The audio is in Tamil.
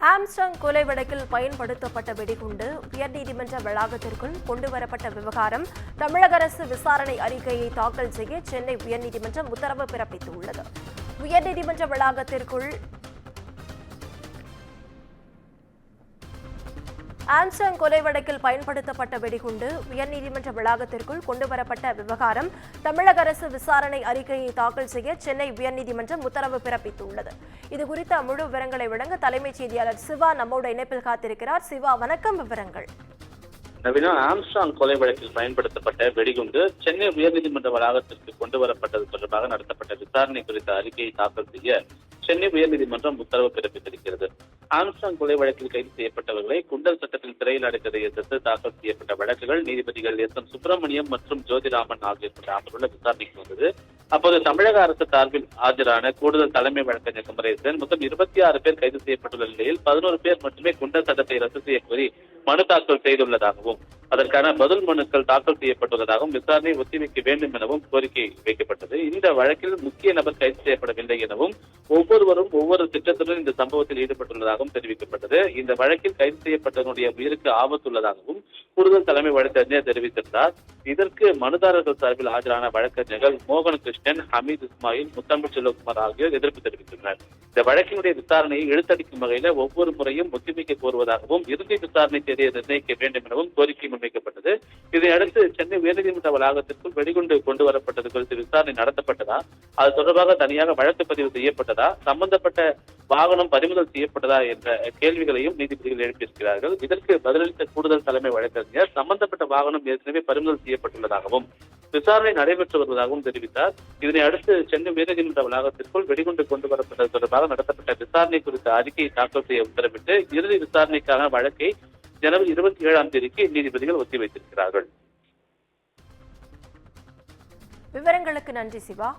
ஆம்ஸ்ட்ராங் கொலை வழக்கில் பயன்படுத்தப்பட்ட வெடிகுண்டு உயர்நீதிமன்ற வளாகத்திற்குள் கொண்டுவரப்பட்ட விவகாரம் தமிழக அரசு விசாரணை அறிக்கையை தாக்கல் செய்ய சென்னை உயர்நீதிமன்றம் உத்தரவு பிறப்பித்துள்ளது. உயர்நீதிமன்ற வளாகத்திற்குள் ஆம்ஸ்ட்ராங் கொலை வழக்கில் பயன்படுத்தப்பட்ட வெடிகுண்டு உயர்நீதிமன்ற வளாகத்திற்குள் கொண்டுவரப்பட்ட விவகாரம் தமிழக அரசு விசாரணை அறிக்கையை தாக்கல் செய்ய சென்னை உயர்நீதிமன்றம் உத்தரவு பிறப்பித்துள்ளது. இதுகுறித்த முழு விவரங்களை வழங்க தலைமைச் செய்தியாளர் சிவா நம்மோடு இணைப்பில் காத்திருக்கிறார். சிவா, வணக்கம். விவரங்கள். நவீனா, ஆம்ஸ்ட்ராங் கொலை வழக்கில் பயன்படுத்தப்பட்ட வெடிகுண்டு சென்னை உயர்நீதிமன்ற வளாகத்திற்கு கொண்டு வரப்பட்டது தொடர்பாக நடத்தப்பட்ட விசாரணை குறித்த அறிக்கையை தாக்கல் செய்ய சென்னை உயர்நீதிமன்றம் உத்தரவு பிறப்பித்திருக்கிறது. ஆம்ஸ்ட்ராங் கொலை வழக்கில் கைது செய்யப்பட்டவர்களை குண்டர் சட்டத்தில் சிறையில் அடைத்ததை எதிர்த்து தாக்கல் செய்யப்பட்ட வழக்குகள் நீதிபதிகள் எஸ். எம். சுப்பிரமணியம் மற்றும் ஜோதிராமன் ஆகியோர் கொண்ட அமர்வுள்ள விசாரணைக்கு வந்தது. அப்போது தமிழக அரசு சார்பில் ஆஜரான கூடுதல் தலைமை வழக்கறிஞர் குமரேசன் மொத்தம் 26 பேர் கைது செய்யப்பட்டுள்ள நிலையில் 11 பேர் மட்டுமே குண்டர் சட்டத்தை ரத்து செய்ய கோரி மனு தாக்கல் செய்துள்ளதாகவும் அதற்கான பதில் மனுக்கள் தாக்கல் செய்யப்பட்டுள்ளதாகவும் விசாரணை ஒத்திவைக்க வேண்டும் எனவும் கோரிக்கை வைக்கப்பட்டது. இந்த வழக்கில் முக்கிய நபர் கைது செய்யப்படவில்லை எனவும் ஒவ்வொருவரும் ஒவ்வொரு திட்டத்துடன் இந்த சம்பவத்தில் ஈடுபட்டுள்ளதாகவும் தெரிவிக்கப்பட்டது. இந்த வழக்கில் கைது செய்யப்பட்டவருடைய உயிருக்கு ஆபத்துள்ளதாகவும் கூடுதல் தலைமை வழக்கறிஞர் தெரிவித்திருந்தார். இதற்கு மனுதாரர்கள் சார்பில் ஆஜரான வழக்கறிஞர்கள் மோகன் கிருஷ்ணன், ஹமீத் இஸ்மாயில், முத்தமிழ் செல்வகுமார் ஆகியோர் எதிர்ப்பு தெரிவித்துள்ளனர். இந்த வழக்கினுடைய விசாரணையை இழுத்தடிக்கும் வகையில ஒவ்வொரு முறையும் ஒத்திவைக்க கோருவதாகவும் இறுதி விசாரணை தேதியை நிர்ணயிக்க வேண்டும் எனவும் கோரிக்கை முன்வைக்கப்பட்டது. இதையடுத்து சென்னை உயர்நீதிமன்ற வளாகத்திற்குள் வெடிகுண்டு கொண்டு வரப்பட்டது குறித்து விசாரணை நடத்தப்பட்டதா, அது தொடர்பாக தனியாக வழக்கு பதிவு செய்யப்பட்டதா, சம்பந்தப்பட்ட வாகனம் பறிமுதல் செய்யப்பட்டதா என்ற கேள்விகளையும் நீதிபதிகள் எழுப்பியிருக்கிறார்கள். இதற்கு பதிலளித்த கூடுதல் தலைமை வழக்கறிஞர் சம்பந்தப்பட்ட வாகனம் ஏற்கனவே பறிமுதல் செய்யப்பட்டுள்ளதாகவும் விசாரணை நடைபெற்று வருவதாகவும் தெரிவித்தார். இதனை அடுத்து சென்னை உயர்நீதிமன்ற வளாகத்திற்குள் வெடிகுண்டு கொண்டு வரப்பட்டது தொடர்பாக நடத்தப்பட்ட விசாரணை குறித்த அறிக்கையை தாக்கல் செய்ய உத்தரவிட்டு இறுதி விசாரணைக்கான வழக்கை ஜனவரி 27ஆம் தேதிக்கு நீதிபதிகள் ஒத்திவைத்திருக்கிறார்கள். விவரங்களுக்கு நன்றி சிவா.